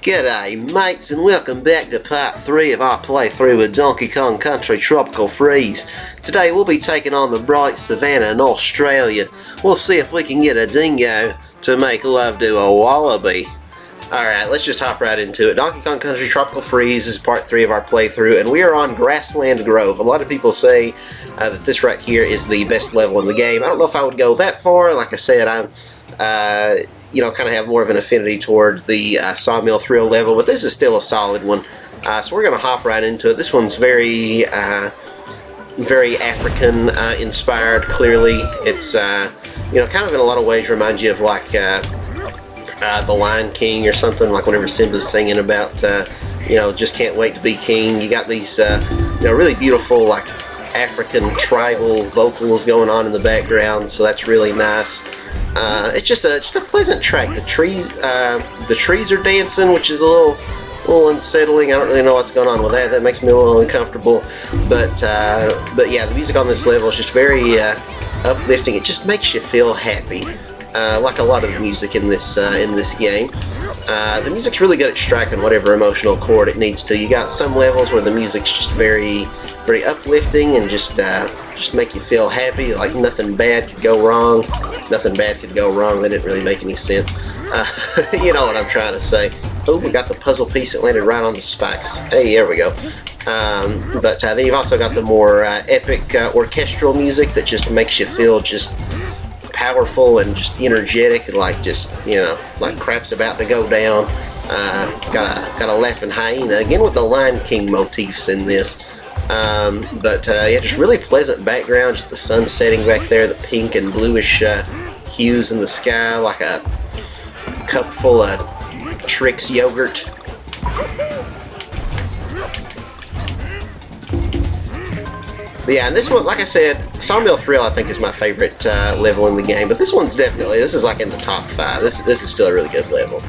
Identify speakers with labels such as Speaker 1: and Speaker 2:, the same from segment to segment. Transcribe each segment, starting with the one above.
Speaker 1: G'day mates, and welcome back to part 3 of our playthrough with Donkey Kong Country Tropical Freeze. Today we'll be taking on the bright Savannah in Australia. We'll see if we can get a dingo to make love to a wallaby. Alright, let's just hop right into it. Donkey Kong Country Tropical Freeze is part 3 of our playthrough, and we are on Grassland Grove. A lot of people say that this right here is the best level in the game. I don't know if I would go that far. Like I said, I'm kind of have more of an affinity toward the Sawmill Thrill level, but this is still a solid one. So we're going to hop right into it. This one's very African inspired, clearly. It's, kind of in a lot of ways reminds you of like The Lion King or something, like whenever Simba's singing about, just can't wait to be king. You got these, really beautiful, like, African tribal vocals going on in the background, so that's really nice. It's just a pleasant track. The trees are dancing, which is a little unsettling. I don't really know what's going on with that. That makes me a little uncomfortable. But yeah, the music on this level is just very uplifting. It just makes you feel happy, like a lot of the music in this game. The music's really good at striking whatever emotional chord it needs to. You got some levels where the music's just very uplifting and just make you feel happy, like nothing bad could go wrong. Nothing bad could go wrong. That didn't really make any sense. You know what I'm trying to say. Oh, we got the puzzle piece that landed right on the spikes. Hey, there we go. But then you've also got the more epic orchestral music that just makes you feel just powerful and just energetic, and like like crap's about to go down. Got a laughing hyena again with the Lion King motifs in this. Yeah, just really pleasant background, just the sun setting back there, the pink and bluish hues in the sky, like a cup full of Trix yogurt. But yeah, and this one, like I said, Sawmill Thrill I think is my favorite level in the game, but this is like in the top 5. This is still a really good level.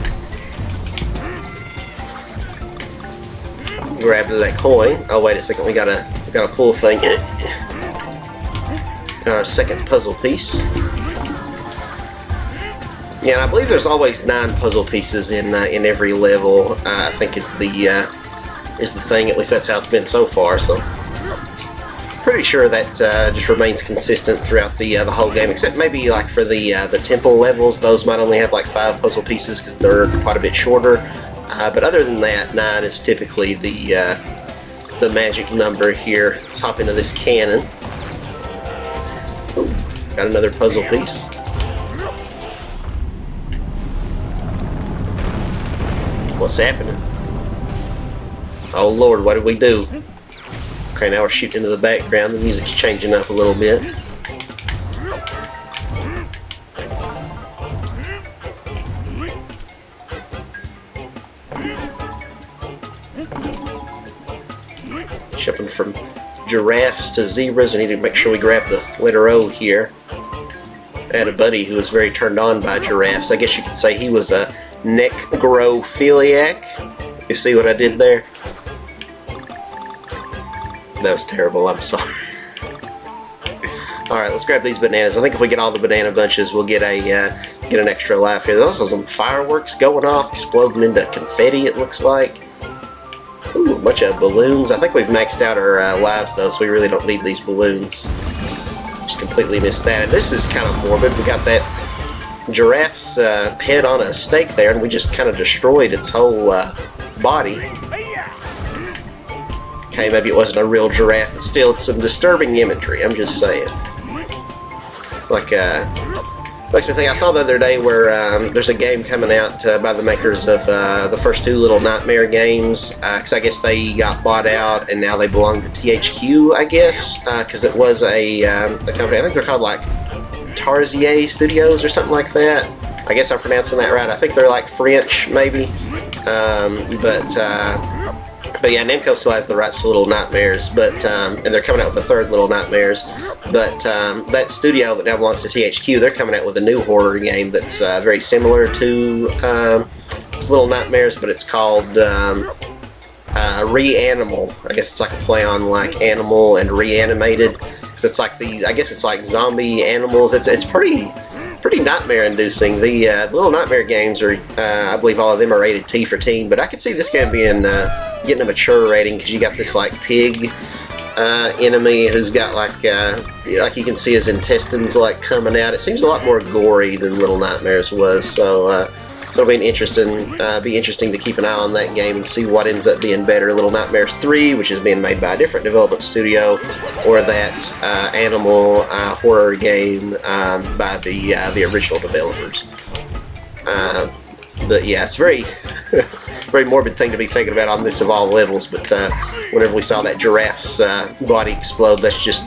Speaker 1: Grab that coin. Oh wait a second, we got a pull thing. Our second puzzle piece. Yeah, and I believe there's always 9 puzzle pieces in every level. I think is the thing. At least that's how it's been so far. So pretty sure that just remains consistent throughout the whole game, except maybe like for the temple levels. Those might only have like 5 puzzle pieces because they're quite a bit shorter. But other than that, 9 is typically the magic number here. Let's hop into this cannon. Ooh, got another puzzle piece. What's happening? Oh Lord, what did we do? Okay, now we're shooting into the background. The music's changing up a little bit. Jumping from giraffes to zebras. I need to make sure we grab the letter O here. I had a buddy who was very turned on by giraffes. I guess you could say he was a necrophiliac. You see what I did there? That was terrible, I'm sorry. Alright, let's grab these bananas. I think if we get all the banana bunches, we'll get an extra life here. There's also some fireworks going off, exploding into confetti, it looks like. Ooh, a bunch of balloons. I think we've maxed out our lives, though, so we really don't need these balloons. Just completely missed that. And this is kind of morbid. We got that giraffe's head on a stake there, and we just kind of destroyed its whole body. Okay, maybe it wasn't a real giraffe, but still, it's some disturbing imagery. I'm just saying. It's like makes me think. I saw the other day where there's a game coming out by the makers of the first 2 Little Nightmare games, because I guess they got bought out and now they belong to THQ, I guess, because it was a company. I think they're called like Tarsier Studios or something like that. I guess I'm pronouncing that right. I think they're like French, maybe. But yeah, Namco still has the rights to Little Nightmares, and they're coming out with a 3rd Little Nightmares. But that studio that now belongs to THQ, they're coming out with a new horror game that's very similar to Little Nightmares, but it's called Reanimal. I guess it's like a play on like Animal and Reanimated. So it's like I guess it's like zombie animals. It's pretty pretty nightmare-inducing. The Little Nightmare games are, I believe all of them are rated T for teen, but I could see this game being getting a mature rating because you got this like pig enemy who's got like you can see his intestines like coming out. It seems a lot more gory than Little Nightmares was, so it'll be interesting to keep an eye on that game and see what ends up being better, Little Nightmares 3, which is being made by a different development studio, or that animal horror game by the original developers. But yeah, it's very very morbid thing to be thinking about on this of all levels, but whenever we saw that giraffe's body explode, that's just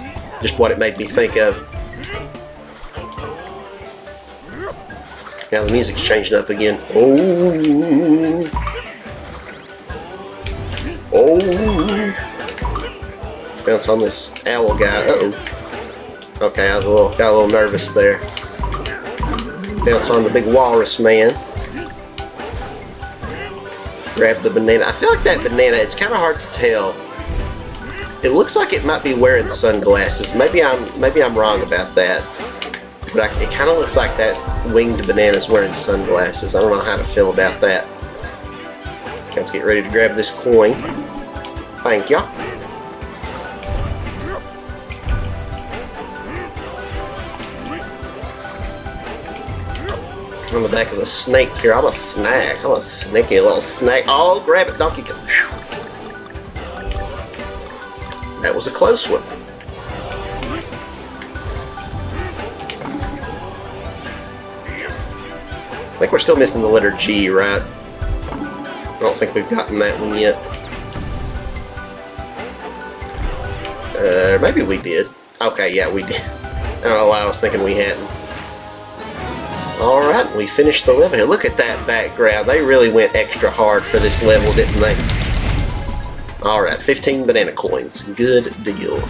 Speaker 1: what it made me think of. Now the music's changing up again. Oh. Bounce on this owl guy. Uh-oh. Okay, I was got a little nervous there. Bounce on the big walrus man. Grab the banana. I feel like that banana, it's kind of hard to tell. It looks like it might be wearing sunglasses. Maybe I'm wrong about that. But it kind of looks like that winged banana's wearing sunglasses. I don't know how to feel about that. Okay, let's get ready to grab this coin. Thank you. On the back of a snake here. I'm a snack. I'm a sneaky little snake. Oh, grab it, Donkey Kong. That was a close one. I think we're still missing the letter G, right? I don't think we've gotten that one yet. Maybe we did. Okay, yeah, we did. I don't know why I was thinking we hadn't. Alright, we finished the level here. Look at that background. They really went extra hard for this level, didn't they? Alright, 15 banana coins. Good deal.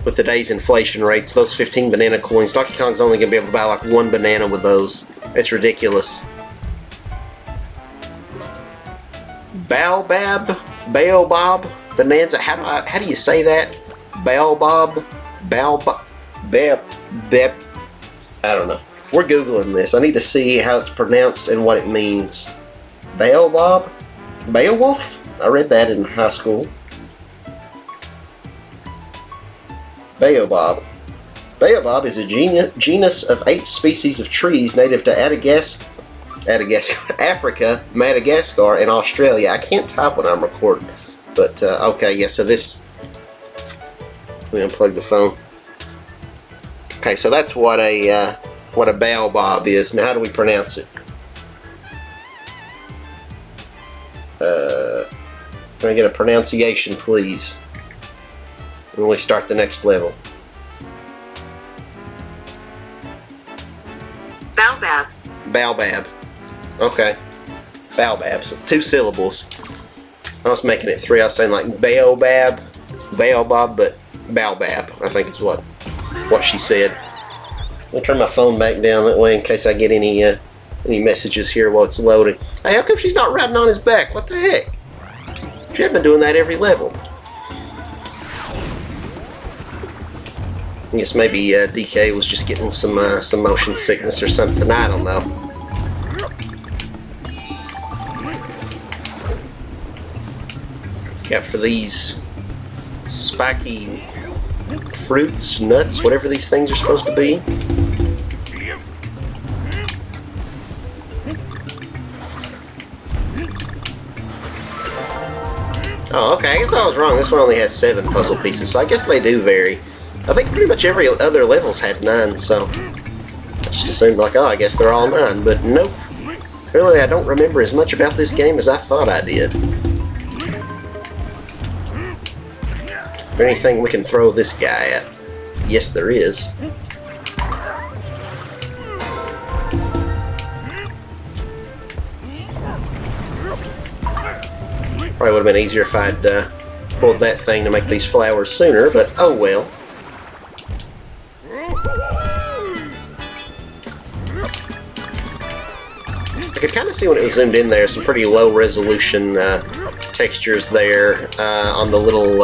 Speaker 1: With today's inflation rates, those 15 banana coins, Donkey Kong's only going to be able to buy like one banana with those. It's ridiculous. Baobab? Bonanza? How do you say that? Baobab? Beb? I don't know. We're Googling this. I need to see how it's pronounced and what it means. Baobab? Beowulf? I read that in high school. Baobab. Baobab is a genus of 8 species of trees native to Africa, Madagascar, and Australia. I can't type when I'm recording, but okay, yeah. So this. Let me unplug the phone. Okay, so that's what a baobab is. Now, how do we pronounce it? Can I get a pronunciation, please? When we start the next level.
Speaker 2: Baobab.
Speaker 1: Baobab. Okay. Baobab. So it's 2 syllables. I was making it 3. I was saying like baobab, but baobab, I think is what she said. Let me turn my phone back down that way in case I get any messages here while it's loading. Hey, how come she's not riding on his back? What the heck? She had been doing that every level. I guess maybe DK was just getting some motion sickness or something. I don't know. Got for these spiky fruits, nuts, whatever these things are supposed to be. Oh, okay. I guess I was wrong. This one only has 7 puzzle pieces, so I guess they do vary. I think pretty much every other level's had 9, so I just assumed like, oh, I guess they're all 9, but nope. Clearly I don't remember as much about this game as I thought I did. Is there anything we can throw this guy at? Yes, there is. Probably would have been easier if I'd pulled that thing to make these flowers sooner, but oh well. I could kind of see when it was zoomed in there, some pretty low resolution textures there on the little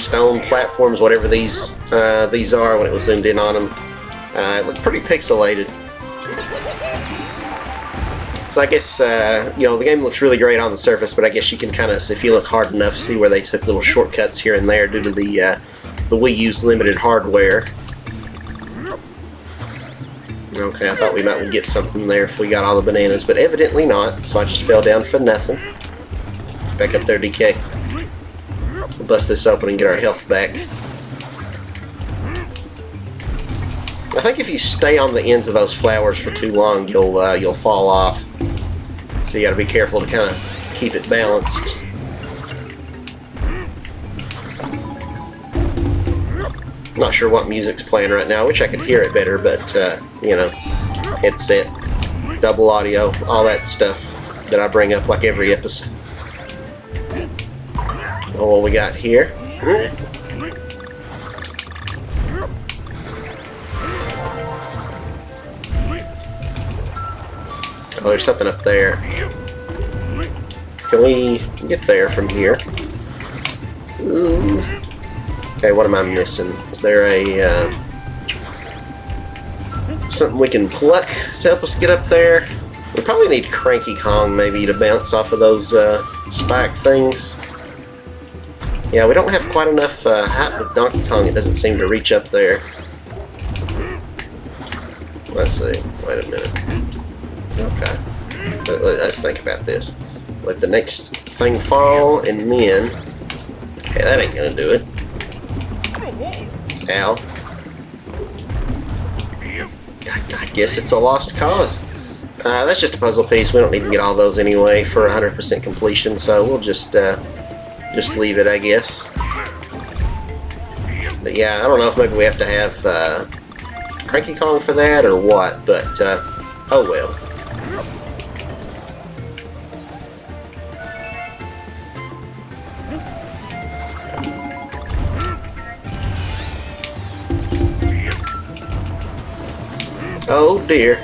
Speaker 1: stone platforms, whatever these are, when it was zoomed in on them. It looked pretty pixelated. So I guess, you know, the game looks really great on the surface, but I guess you can kind of, if you look hard enough, see where they took little shortcuts here and there due to the Wii U's limited hardware. Okay, I thought we might get something there if we got all the bananas, but evidently not, so I just fell down for nothing. Back up there, DK. We'll bust this open and get our health back. I think if you stay on the ends of those flowers for too long, you'll fall off. So you got to be careful to kind of keep it balanced. Not sure what music's playing right now. I wish I could hear it better, but you know, headset, double audio, all that stuff that I bring up like every episode. Oh, what we got here? Oh, there's something up there. Can we get there from here? Ooh. Okay, what am I missing? Is there a something we can pluck to help us get up there? We probably need Cranky Kong maybe to bounce off of those spike things. Yeah, we don't have quite enough height with Donkey Kong. It doesn't seem to reach up there. Let's see. Wait a minute. Okay. Let's think about this. Let the next thing fall, and then... Okay, that ain't gonna do it. Ow. I guess it's a lost cause. That's just a puzzle piece. We don't need to get all those anyway for 100% completion, so we'll just leave it, I guess. But yeah, I don't know if maybe we have to have Cranky Kong for that or what, but oh well. Oh dear.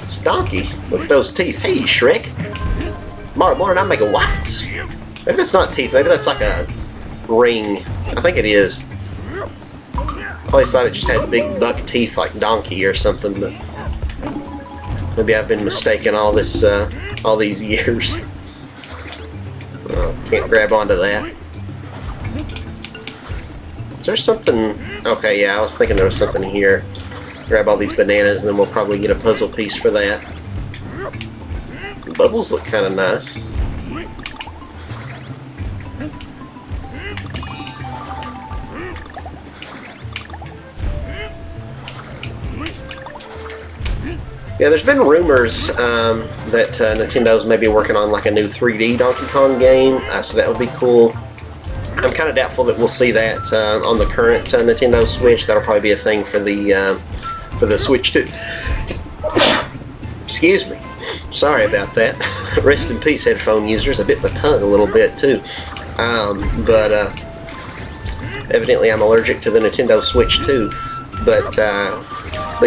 Speaker 1: It's Donkey. Look at those teeth. Hey, Shrek. Tomorrow morning I'm making waffles. Maybe that's not teeth. Maybe that's like a ring. I think it is. I always thought it just had big buck teeth like Donkey or something, but maybe I've been mistaken all these years. Oh, can't grab onto that. Is there something? Okay, yeah, I was thinking there was something here. Grab all these bananas and then we'll probably get a puzzle piece for that. The bubbles look kind of nice. Yeah, there's been rumors that Nintendo's maybe working on like a new 3D Donkey Kong game, so that would be cool. I'm kind of doubtful that we'll see that on the current Nintendo Switch. That'll probably be a thing for the Switch too. Excuse me. Sorry about that. Rest in peace, headphone users. I bit my tongue a little bit too. But evidently I'm allergic to the Nintendo Switch too. But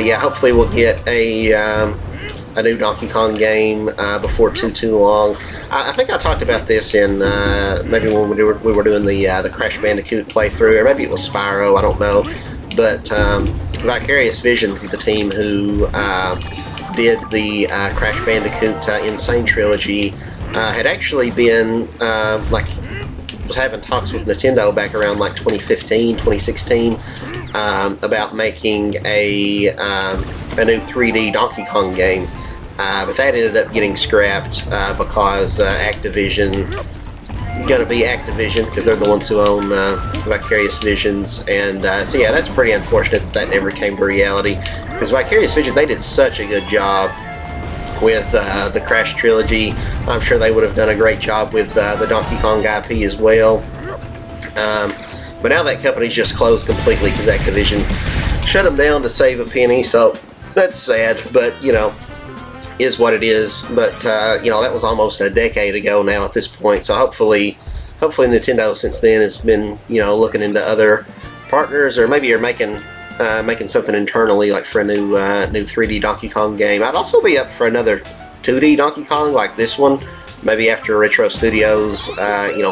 Speaker 1: yeah, hopefully we'll get a new Donkey Kong game before too long. I think I talked about this in maybe when we were doing the Crash Bandicoot playthrough, or maybe it was Spyro. I don't know. But Vicarious Visions, the team who did the Crash Bandicoot Insane Trilogy, had actually been was having talks with Nintendo back around like 2015, 2016 about making a new 3D Donkey Kong game. But that ended up getting scrapped because Activision is going to be Activision, because they're the ones who own Vicarious Visions, and so yeah, that's pretty unfortunate that never came to reality, because Vicarious Vision, they did such a good job with the Crash trilogy. I'm sure they would have done a great job with the Donkey Kong IP as well. But now that company's just closed completely because Activision shut them down to save a penny, so that's sad, but you know, is what it is. But you know, that was almost a decade ago now at this point, so hopefully Nintendo since then has been, you know, looking into other partners, or maybe you're making something internally, like for a new 3D Donkey Kong game. I'd also be up for another 2D Donkey Kong like this one, maybe after Retro Studios,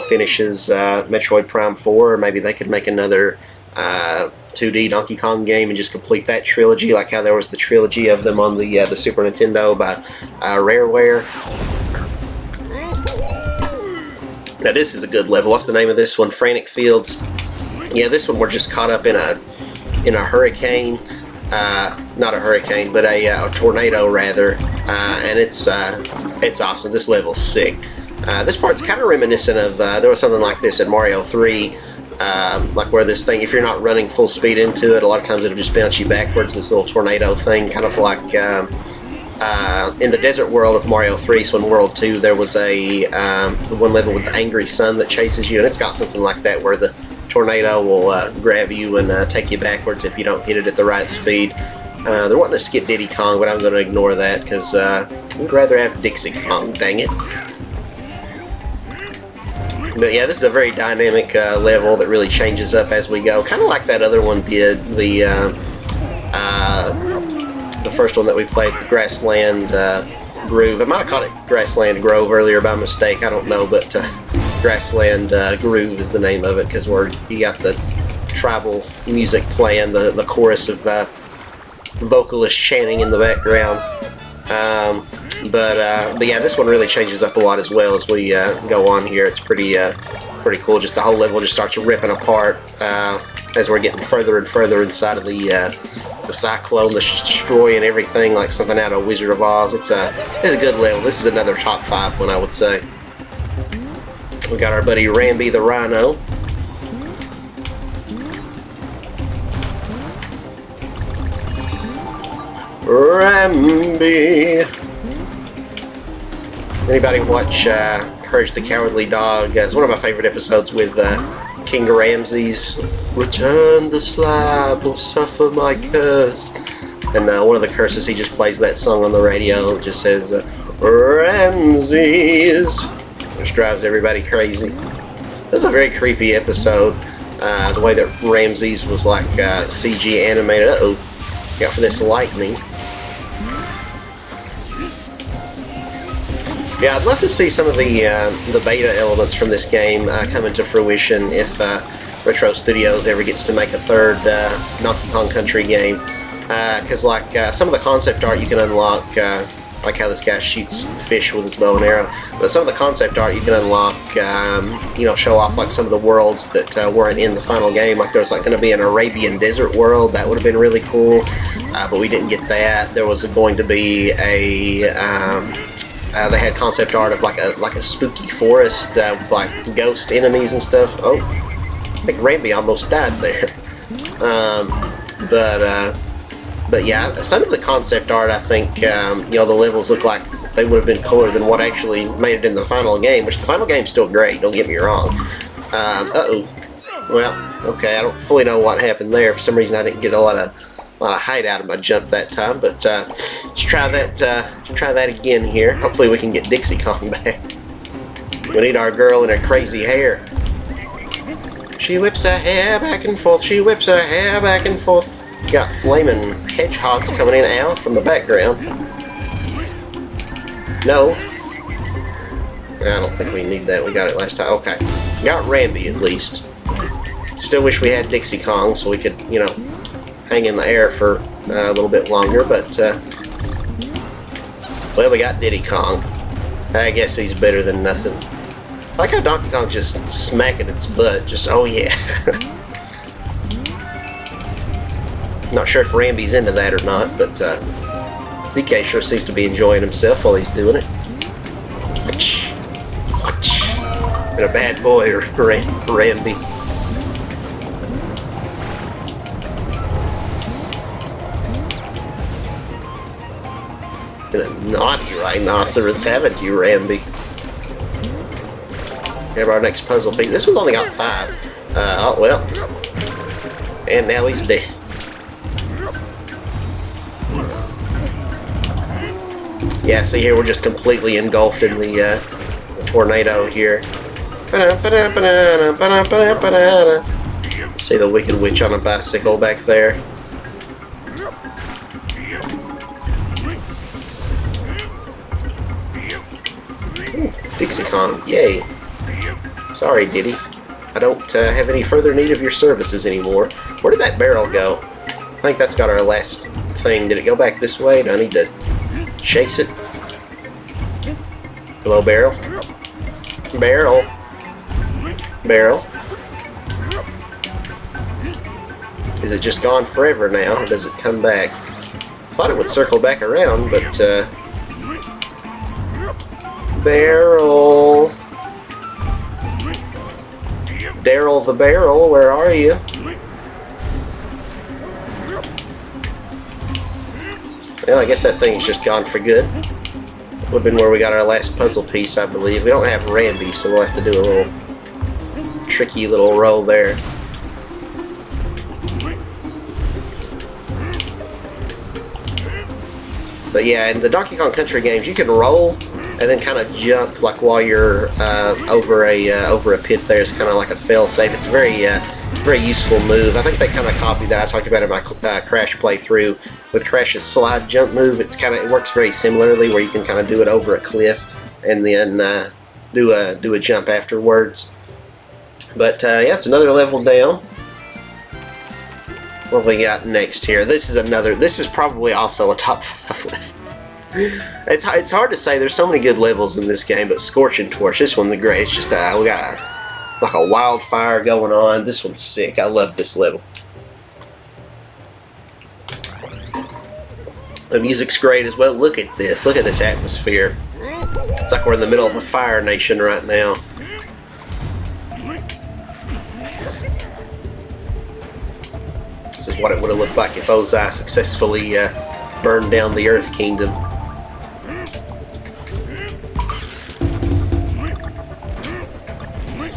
Speaker 1: finishes Metroid Prime 4, maybe they could make another 2D Donkey Kong game and just complete that trilogy, like how there was the trilogy of them on the Super Nintendo by Rareware. Now this is a good level. What's the name of this one? Frantic Fields. Yeah, this one we're just caught up in a hurricane. Not a hurricane, but a tornado rather, and it's awesome. This level's sick. This part's kind of reminiscent of there was something like this in Mario 3, like where this thing, if you're not running full speed into it, a lot of times it'll just bounce you backwards. This little tornado thing, kind of like in the desert world of Mario 3. So in World 2, there was the one level with the angry sun that chases you, and it's got something like that where the tornado will grab you and take you backwards if you don't hit it at the right speed. They're wanting to skip Diddy Kong, but I'm going to ignore that because we'd rather have Dixie Kong, dang it. But yeah, this is a very dynamic level that really changes up as we go. Kind of like that other one did, the first one that we played, the Grassland Groove. I might have called it Grassland Grove earlier by mistake, I don't know, but Grassland Groove is the name of it because you got the tribal music playing, the chorus of vocalists chanting in the background. But yeah, this one really changes up a lot as well as we go on here. It's pretty cool. Just the whole level just starts ripping apart as we're getting further and further inside of the cyclone that's just destroying everything like something out of Wizard of Oz. It's a good level. This is another top 5 one, I would say. We got our buddy Rambi the Rhino. Rambi. Anybody watch Courage the Cowardly Dog? It's one of my favorite episodes with King Ramses. Return the slab or suffer my curse. And one of the curses, he just plays that song on the radio. It just says, Ramses. Which drives everybody crazy. This is a very creepy episode. The way that Ramses was like CG animated. Uh-oh. Got for this lightning. Yeah, I'd love to see some of the beta elements from this game come into fruition if Retro Studios ever gets to make a third Donkey Kong Country game. Because like some of the concept art you can unlock, like how this guy shoots fish with his bow and arrow, but some of the concept art you can unlock, show off like some of the worlds that weren't in the final game. Like there's like going to be an Arabian desert world, that would have been really cool, but we didn't get that. There was going to be they had concept art of like a spooky forest with like ghost enemies and stuff. Oh, I think Rambi almost died there. But yeah, some of the concept art, I think, the levels look like they would have been cooler than what actually made it in the final game, which the final game's still great, don't get me wrong. Uh-oh. Well, okay, I don't fully know what happened there. For some reason, I didn't get a lot of height out of my jump that time, but let's try that again here. Hopefully we can get Dixie Kong back. We need our girl in her crazy hair. She whips her hair back and forth, she whips her hair back and forth. Got flaming hedgehogs coming in and out from the background. No. I don't think we need that. We got it last time. Okay. Got Rambi at least. Still wish we had Dixie Kong so we could, hang in the air for a little bit longer, but well, we got Diddy Kong. I guess he's better than nothing. I like how Donkey Kong just smacking its butt, just oh yeah. Not sure if Rambi's into that or not, but DK sure seems to be enjoying himself while he's doing it. And a bad boy, Rambi. And a naughty rhinoceros, haven't you, Rambi? Grab our next puzzle piece. This one's only got 5. Oh, well. And now he's dead. Yeah, see here, we're just completely engulfed in the tornado here. See the Wicked Witch on a bicycle back there. Ooh, Dixicon. Yay. Sorry, Diddy. I don't have any further need of your services anymore. Where did that barrel go? I think that's got our last thing. Did it go back this way? Do I need to chase it? Hello, barrel? Barrel? Barrel? Is it just gone forever now, or does it come back? I thought it would circle back around, but barrel. Daryl the barrel, where are you? Well, I guess that thing's just gone for good. Would have been where we got our last puzzle piece, I believe. We don't have Rambi, so we'll have to do a little tricky little roll there. But yeah, in the Donkey Kong Country games, you can roll and then kind of jump like while you're over a pit. There, it's kind of like a fail safe. It's a very useful move. I think they kind of copied that. I talked about it in my Crash playthrough with Crash's slide jump move. It works very similarly, where you can kind of do it over a cliff and then do a jump afterwards. But yeah, it's another level down. What have we got next here? This is probably also a top 5 level. It's hard to say. There's so many good levels in this game, but Scorching Torch, this one's the great. It's just we got like a wildfire going on. This one's sick. I love this level. The music's great as well. Look at this. Look at this atmosphere. It's like we're in the middle of a fire nation right now. This is what it would have looked like if Ozai successfully burned down the Earth Kingdom.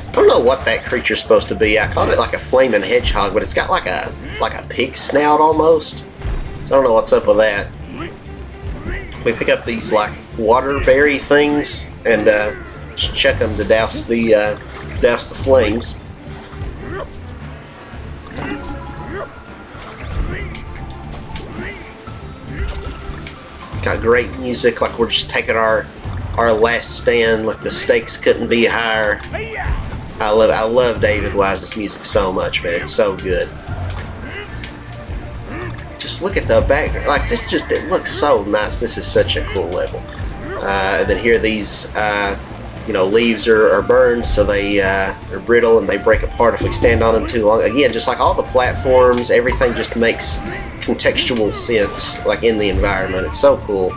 Speaker 1: I don't know what that creature's supposed to be. I called it like a flaming hedgehog, but it's got like a pig snout almost. So I don't know what's up with that. We pick up these like waterberry things and just check them to douse the flames. It's got great music, like we're just taking our last stand. Like the stakes couldn't be higher. I love David Wise's music so much, man. It's so good. Just look at the background. Like this, it looks so nice. This is such a cool level. And then here, these leaves are burned, so they're brittle and they break apart if we stand on them too long. Again, just like all the platforms, everything just makes contextual sense, like in the environment. It's so cool.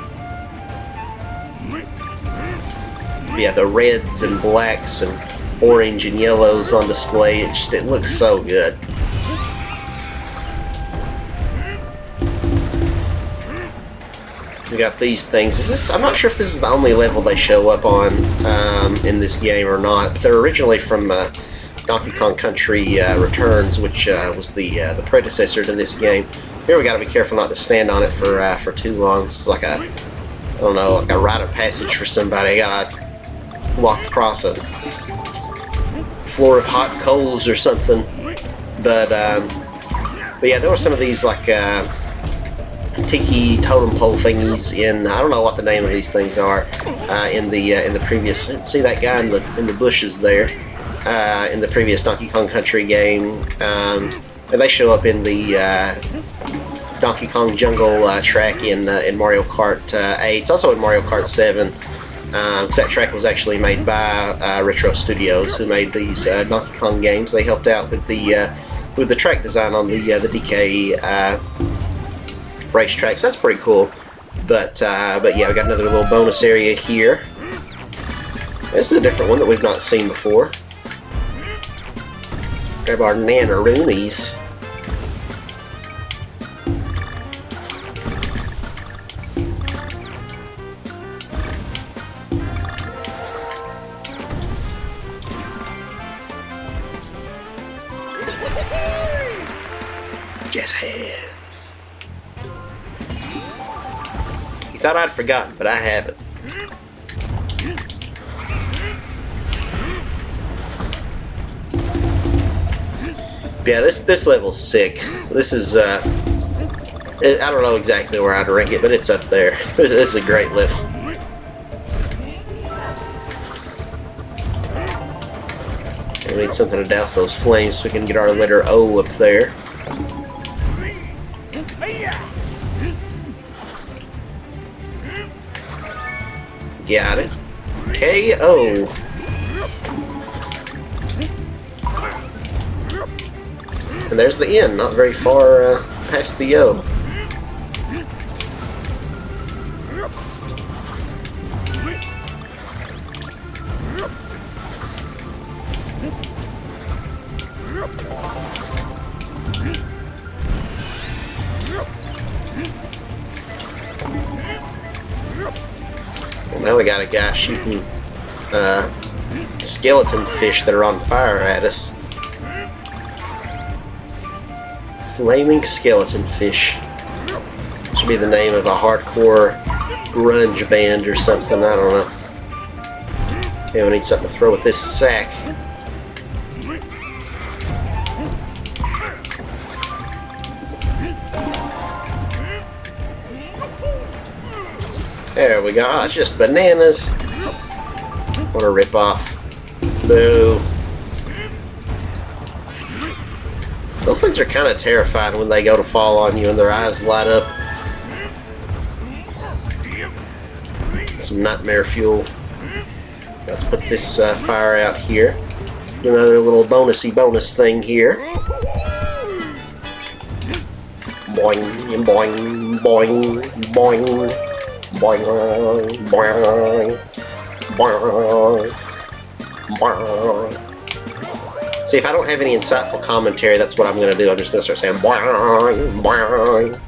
Speaker 1: Yeah, the reds and blacks and orange and yellows on display. It looks so good. We got these things. I'm not sure if this is the only level they show up on in this game or not. But they're originally from Donkey Kong Country Returns, which was the predecessor to this game. Here we got to be careful not to stand on it for too long. This is like a rite of passage for somebody. I gotta walk across a floor of hot coals or something. But yeah, there were some of these like tiki totem pole thingies in, I don't know what the name of these things are, in the previous. See that guy in the bushes there, in the previous Donkey Kong Country game, and they show up in the Donkey Kong Jungle track in Mario Kart 8. It's also in Mario Kart 7. Because that track was actually made by Retro Studios, who made these Donkey Kong games. They helped out with the track design on the DK racetracks. That's pretty cool. But yeah, we got another little bonus area here. This is a different one that we've not seen before. Grab our Nanaroonies. Jazz hands. You thought I'd forgotten, but I haven't. Yeah, this level's sick. This is I don't know exactly where I'd rank it, but it's up there. This is a great level. We need something to douse those flames so we can get our letter O up there. Got it. KO. And there's the end, not very far past the O. Well, now we got a guy shooting skeleton fish that are on fire at us. Flaming skeleton fish. Should be the name of a hardcore grunge band or something, I don't know. Okay, we need something to throw with this sack. There we go. Oh, it's just bananas. What a ripoff. Boo. Those things are kind of terrifying when they go to fall on you and their eyes light up. Some nightmare fuel. Let's put this fire out here. Do another little bonus thing here. Boing, boing, boing, boing. Boing, boing, boing, boing. See, if I don't have any insightful commentary, that's what I'm going to do. I'm just going to start saying boing, boing.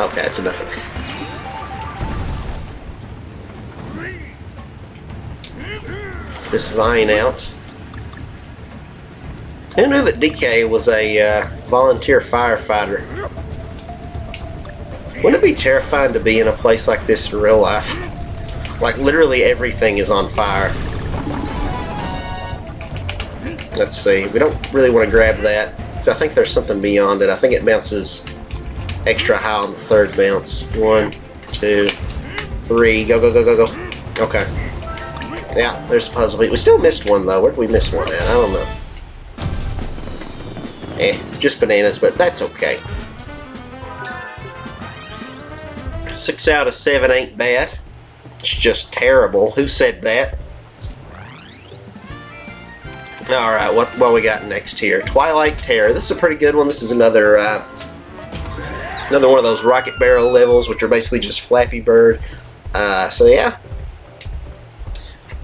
Speaker 1: Okay, that's enough of that. This vine out. Who knew that DK was a volunteer firefighter? Wouldn't it be terrifying to be in a place like this in real life? Like, literally everything is on fire. Let's see. We don't really want to grab that, because I think there's something beyond it. I think it bounces extra high on the third bounce. 1, 2, 3. Go, go, go, go, go. Okay. Yeah, there's a puzzle. We still missed one, though. Where did we miss one at? I don't know. Just bananas, but that's okay. 6 out of 7 ain't bad. It's just terrible. Who said that? Alright, what we got next here? Twilight Terror. This is a pretty good one. This is another one of those rocket barrel levels, which are basically just Flappy Bird. So yeah.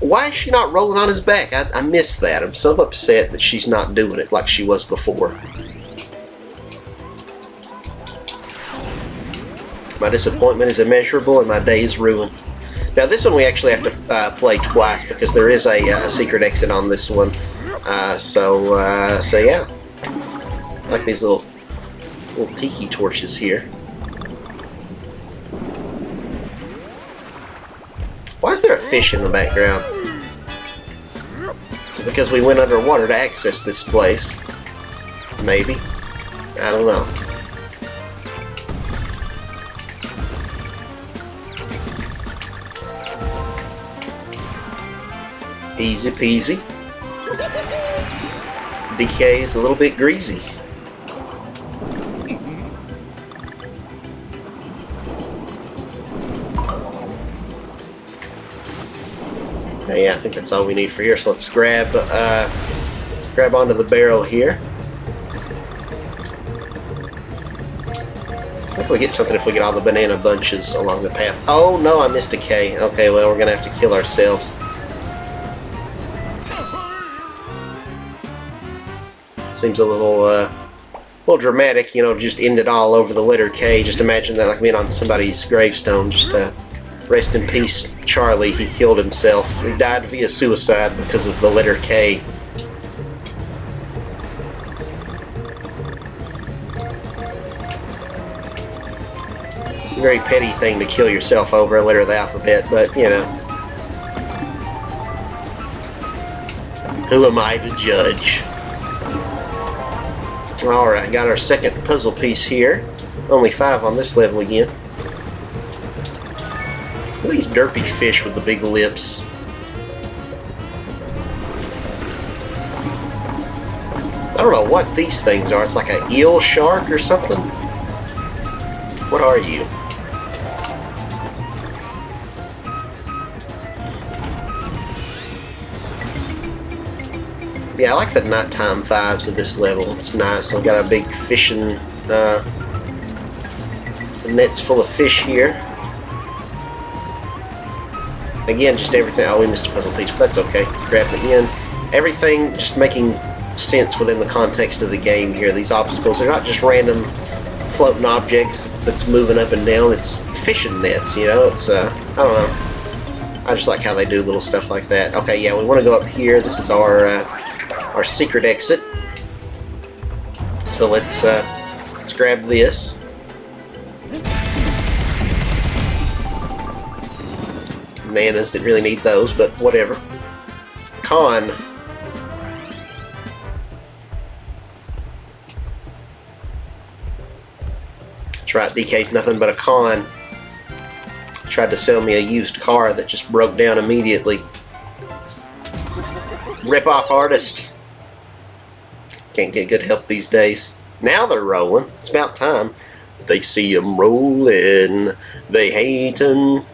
Speaker 1: Why is she not rolling on his back? I missed that. I'm so upset that she's not doing it like she was before. My disappointment is immeasurable and my day is ruined. Now this one we actually have to play twice because there is a secret exit on this one. So yeah. I like these little tiki torches here. Why is there a fish in the background? Is it because we went underwater to access this place? Maybe. I don't know. Easy peasy. DK is a little bit greasy. Yeah, I think that's all we need for here. So let's grab onto the barrel here. I think we get something if we get all the banana bunches along the path. Oh no, I missed a K. Okay, well we're gonna have to kill ourselves. Seems a little dramatic, you know, just end it all over the letter K. Just imagine that like being on somebody's gravestone. Just rest in peace, Charlie. He killed himself. He died via suicide because of the letter K. Very petty thing to kill yourself over a letter of the alphabet, but you know, who am I to judge? Alright, got our second puzzle piece here. Only 5 on this level again. Look at these derpy fish with the big lips. I don't know what these things are. It's like an eel shark or something. What are you? Yeah, I like the nighttime vibes of this level. It's nice. I've got a big fishing net's full of fish here. Again, just everything. Oh, we missed a puzzle piece, but that's okay. Grab the end. Everything just making sense within the context of the game here. These obstacles are not just random floating objects that's moving up and down. It's fishing nets, you know. It's I don't know. I just like how they do little stuff like that. Okay, yeah, we want to go up here. This is our secret exit. So let's grab this. Bananas, didn't really need those, but whatever. Con. That's right, DK's nothing but a con. Tried to sell me a used car that just broke down immediately. Rip-off artist. Can't get good help these days. Now they're rolling. It's about time. They see them rolling. They hatin'.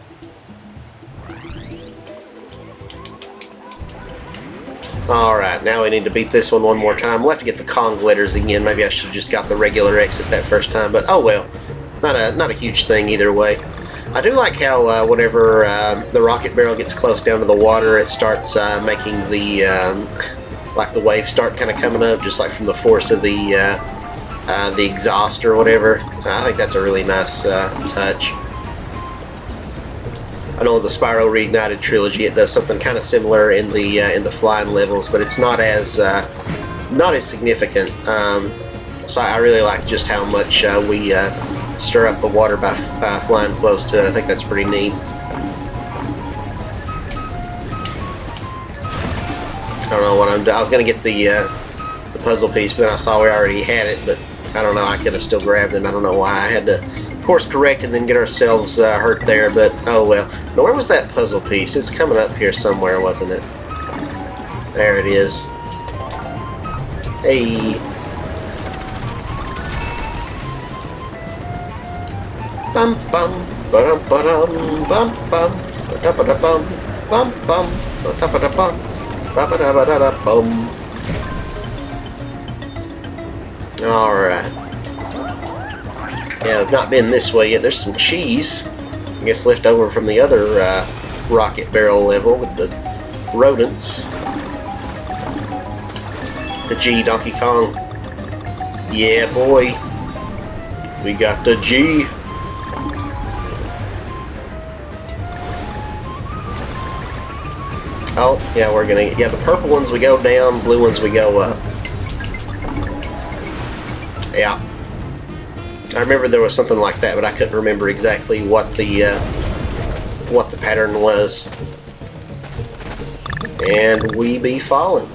Speaker 1: Alright, now we need to beat this one more time. We'll have to get the Kong letters again. Maybe I should have just got the regular exit that first time, but oh well. Not a huge thing either way. I do like how whenever the rocket barrel gets close down to the water, it starts making the like the waves start kind of coming up, just like from the force of the exhaust or whatever. I think that's a really nice touch. I know in the Spyro Reignited trilogy it does something kind of similar in the flying levels, but it's not as significant. So I really like just how much we stir up the water by flying close to it. I think that's pretty neat. I don't know what I'm doing. I was gonna get the puzzle piece, but then I saw we already had it. But I don't know. I could have still grabbed it. I don't know why. I had to course correct and then get ourselves hurt there. But oh well. Now, where was that puzzle piece? It's coming up here somewhere, wasn't it? There it is. Hey. Bum bum ba-dum ba-dum bum bum ba-da-ba-da-bum bum bum ba-da-ba-da-bum ba-ba-da-ba-da-bum. Alright. Yeah, I've not been this way yet. There's some cheese, I guess, left over from the other rocket barrel level with the rodents. The G, Donkey Kong. Yeah, boy. We got the G. Oh, yeah, we're gonna... Yeah, the purple ones we go down, blue ones we go up. Yeah. I remember there was something like that, but I couldn't remember exactly what the pattern was. And we be falling.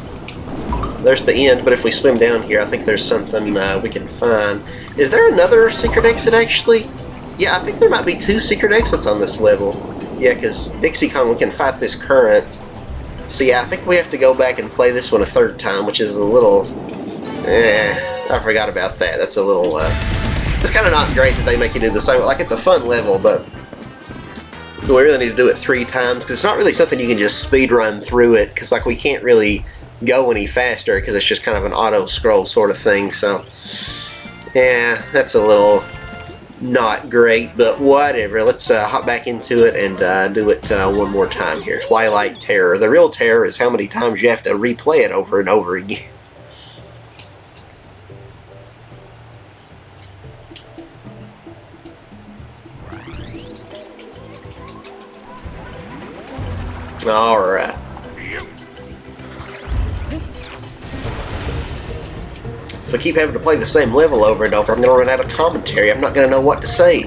Speaker 1: There's the end, but if we swim down here, I think there's something we can find. Is there another secret exit, actually? Yeah, I think there might be 2 secret exits on this level. Yeah, because Dixie Kong, we can fight this current. So yeah, I think we have to go back and play this one a 3rd time, which is a little... I forgot about that. That's a little... it's kind of not great that they make you do the same. Like, it's a fun level, but we really need to do it 3 times, because it's not really something you can just speed run through it, because like we can't really go any faster, because it's just kind of an auto scroll sort of thing. So yeah, that's a little not great, but whatever. Let's hop back into it and do it one more time here. Twilight Terror. The real terror is how many times you have to replay it over and over again. Alright. If I keep having to play the same level over and over, I'm going to run out of commentary. I'm not going to know what to say.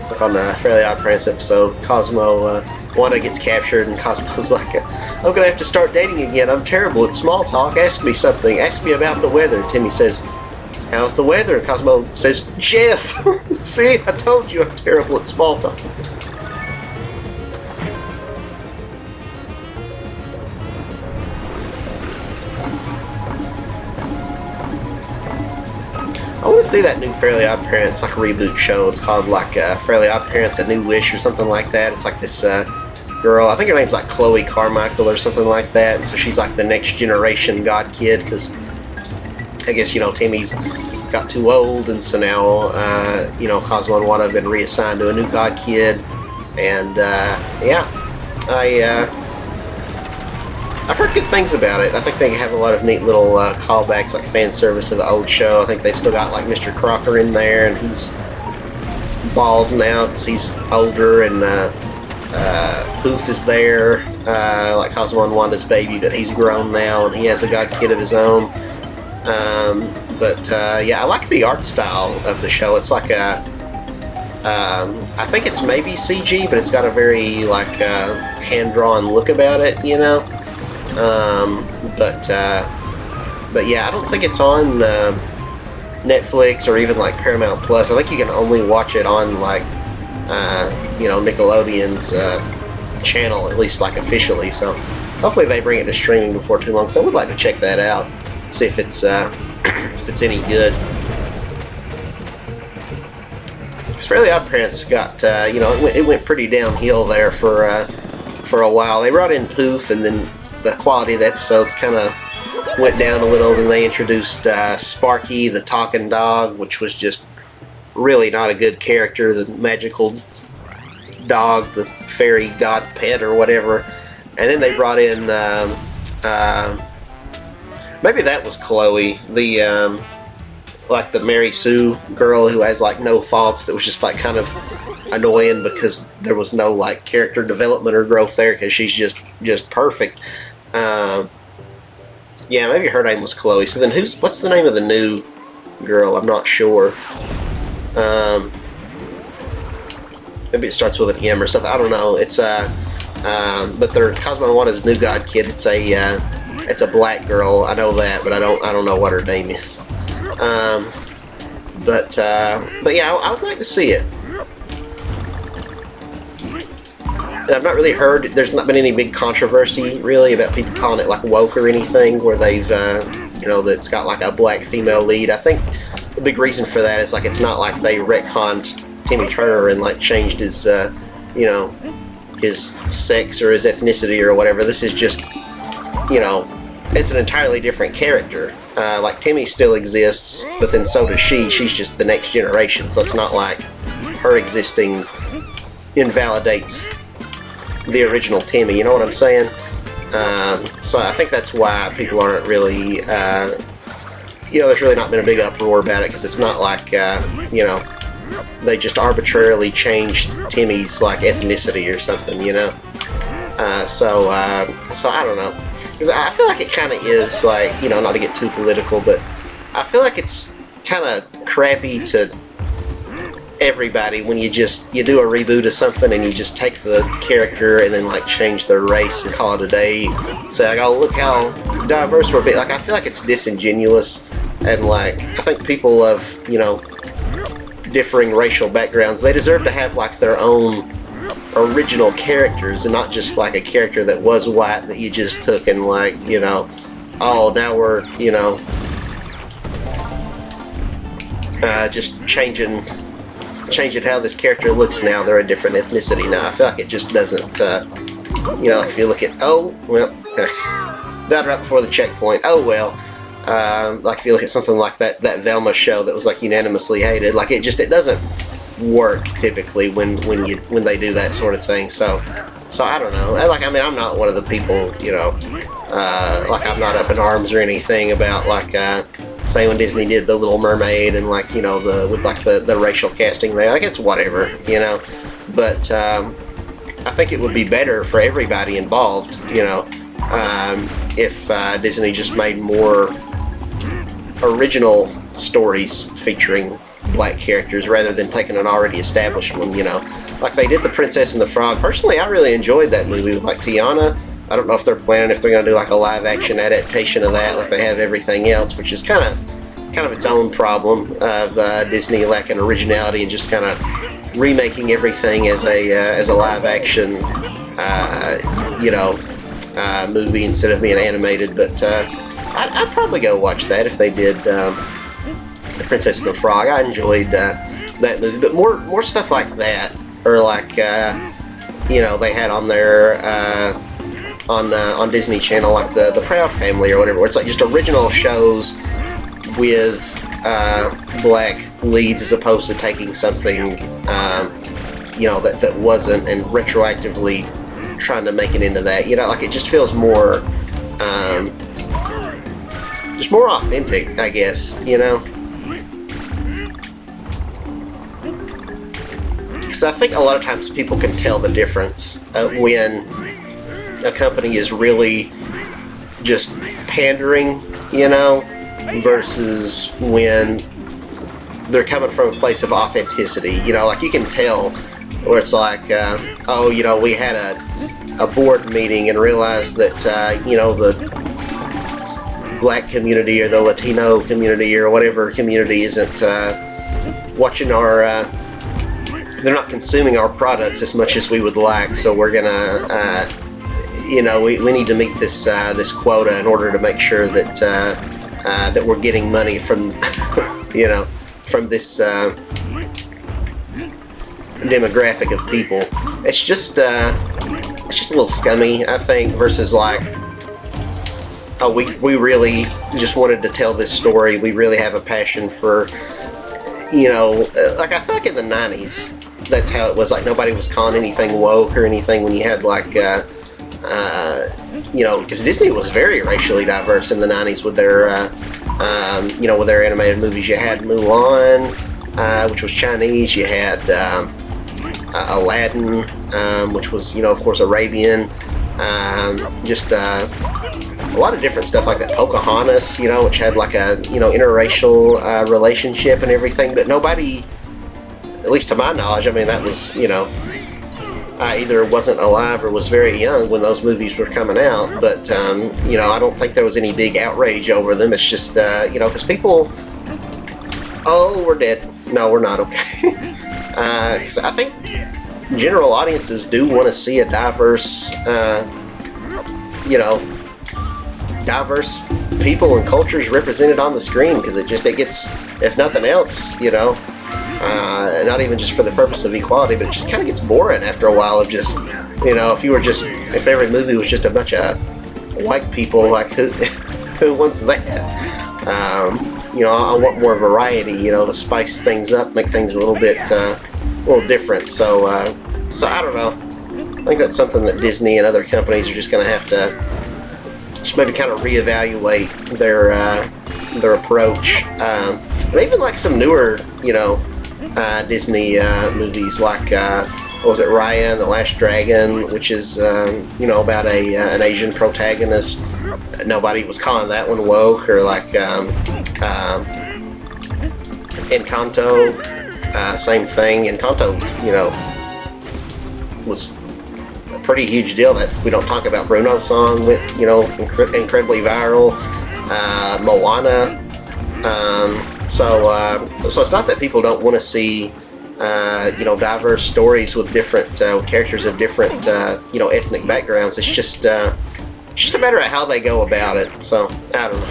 Speaker 1: Like on the Fairly Odd Parents episode, Cosmo, Wanda gets captured and Cosmo's like, I'm going to have to start dating again. I'm terrible at small talk. Ask me something. Ask me about the weather. Timmy says, how's the weather? And Cosmo says, Jeff! See, I told you I'm terrible at small talk. I want to see that new Fairly Odd Parents, like a reboot show. It's called like Fairly Odd Parents: A New Wish or something like that. It's like this girl, I think her name's like Chloe Carmichael or something like that. And so she's like the next generation God Kid, because I guess, you know, Timmy's got too old, and so now, you know, Cosmo and Wanda have been reassigned to a new God Kid. And yeah, I've heard good things about it. I think they have a lot of neat little callbacks, like fan service to the old show. I think they've still got like Mr. Crocker in there, and he's bald now because he's older, and Poof is there, like Cosmo and Wanda's baby, but he's grown now and he has a God Kid of his own. Yeah, I like the art style of the show. It's like a, I think it's maybe CG, but it's got a very like hand-drawn look about it, you know. But yeah, I don't think it's on Netflix or even like Paramount Plus. I think you can only watch it on like you know, Nickelodeon's channel, at least like officially. So hopefully they bring it to streaming before too long. So I would like to check that out, see if it's if it's any good. Because Fairly Odd Parents got you know, it went pretty downhill there for a while. They brought in Poof, and then the quality of the episodes kind of went down a little. Then they introduced Sparky, the talking dog, which was just really not a good character. The magical dog, the fairy god pet or whatever. And then they brought in maybe that was Chloe, the like the Mary Sue girl who has like no faults, that was just like kind of annoying because there was no like character development or growth there, because she's just perfect. Yeah, maybe her name was Chloe. So then what's the name of the new girl? I'm not sure. Maybe it starts with an M or something. I don't know. It's but they're Cosmo and Wanda's new God Kid. It's a black girl. I know that, but I don't know what her name is. But yeah, I would like to see it. And I've not really heard, there's not been any big controversy really about people calling it like woke or anything, where they've you know, that it's got like a black female lead. I think the big reason for that is like it's not like they retconned Timmy Turner and like changed his you know, his sex or his ethnicity or whatever. This is just, you know, it's an entirely different character. Like Timmy still exists, but then so does she. She's just the next generation, so it's not like her existing invalidates the original Timmy, you know what I'm saying? So I think that's why people aren't really, you know, there's really not been a big uproar about it, because it's not like, you know, they just arbitrarily changed Timmy's like ethnicity or something, you know? So I don't know. Because I feel like it kind of is like, you know, not to get too political, but I feel like it's kind of crappy to everybody when you do a reboot of something and you just take the character and then like change their race and call it a day. Say like, oh, look how diverse we're being. Like, I feel like it's disingenuous, and like I think people of, you know, differing racial backgrounds, they deserve to have like their own original characters, and not just like a character that was white that you just took and like, you know, oh, now we're, you know, just changing how this character looks now. They're a different ethnicity now. I feel like it just doesn't, you know, if you look at, oh, well, about right before the checkpoint, oh, well, like if you look at something like that Velma show that was like unanimously hated, like it doesn't work typically when they do that sort of thing. So I don't know. Like, I mean, I'm not one of the people, you know, like I'm not up in arms or anything about like, say when Disney did The Little Mermaid and like, you know, with like the racial casting there, like it's whatever, you know. But I think it would be better for everybody involved, you know, if Disney just made more original stories featuring black characters rather than taking an already established one, you know. Like they did The Princess and the Frog. Personally, I really enjoyed that movie with like Tiana. I don't know if they're planning if they're going to do like a live action adaptation of that like they have everything else, which is kind of kind of its own problem of Disney lacking originality and just kind of remaking everything as a live action, movie instead of being animated. But I'd probably go watch that if they did The Princess and the Frog. I enjoyed that movie, but more stuff like that, or like they had on their on Disney Channel, like the Proud Family or whatever, where it's like just original shows with black leads as opposed to taking something that wasn't and retroactively trying to make it into that. Like it just feels more just more authentic, I guess. Because I think a lot of times people can tell the difference when a company is really just pandering, versus when they're coming from a place of authenticity. Like you can tell where it's like, we had a board meeting and realized that, the black community or the Latino community or whatever community isn't watching our, they're not consuming our products as much as we would like, so we're gonna, we need to meet this quota in order to make sure that that we're getting money from, from this demographic of people. It's just a little scummy, I think, versus like, we really just wanted to tell this story. We really have a passion for, like I feel like in the 90s, that's how it was. Like nobody was calling anything woke or anything when you had like, because Disney was very racially diverse in the 90s with their, with their animated movies. You had Mulan, which was Chinese. You had Aladdin, which was, of course, Arabian. Just a lot of different stuff like that. Pocahontas, which had like a, interracial relationship and everything. But nobody, at least to my knowledge, I mean, that was, I either wasn't alive or was very young when those movies were coming out, but, I don't think there was any big outrage over them. It's just, because people, oh, we're dead. No, we're not, okay. Because I think general audiences do want to see a diverse, diverse people and cultures represented on the screen, because it gets, if nothing else, not even just for the purpose of equality, but it just kind of gets boring after a while of just, if every movie was just a bunch of white people, like who wants that? I want more variety, to spice things up, make things a little different. So I don't know. I think that's something that Disney and other companies are just going to have to just maybe kind of reevaluate their approach. But even like some newer, Disney movies like what was it, Raya and the Last Dragon, which is about an Asian protagonist. Nobody was calling that one woke, or like Encanto, same thing. Encanto, was a pretty huge deal that we don't talk about. Bruno's song went, incredibly viral. Moana. So it's not that people don't want to see, diverse stories with different, with characters of different, ethnic backgrounds. It's just a matter of how they go about it. So I don't know.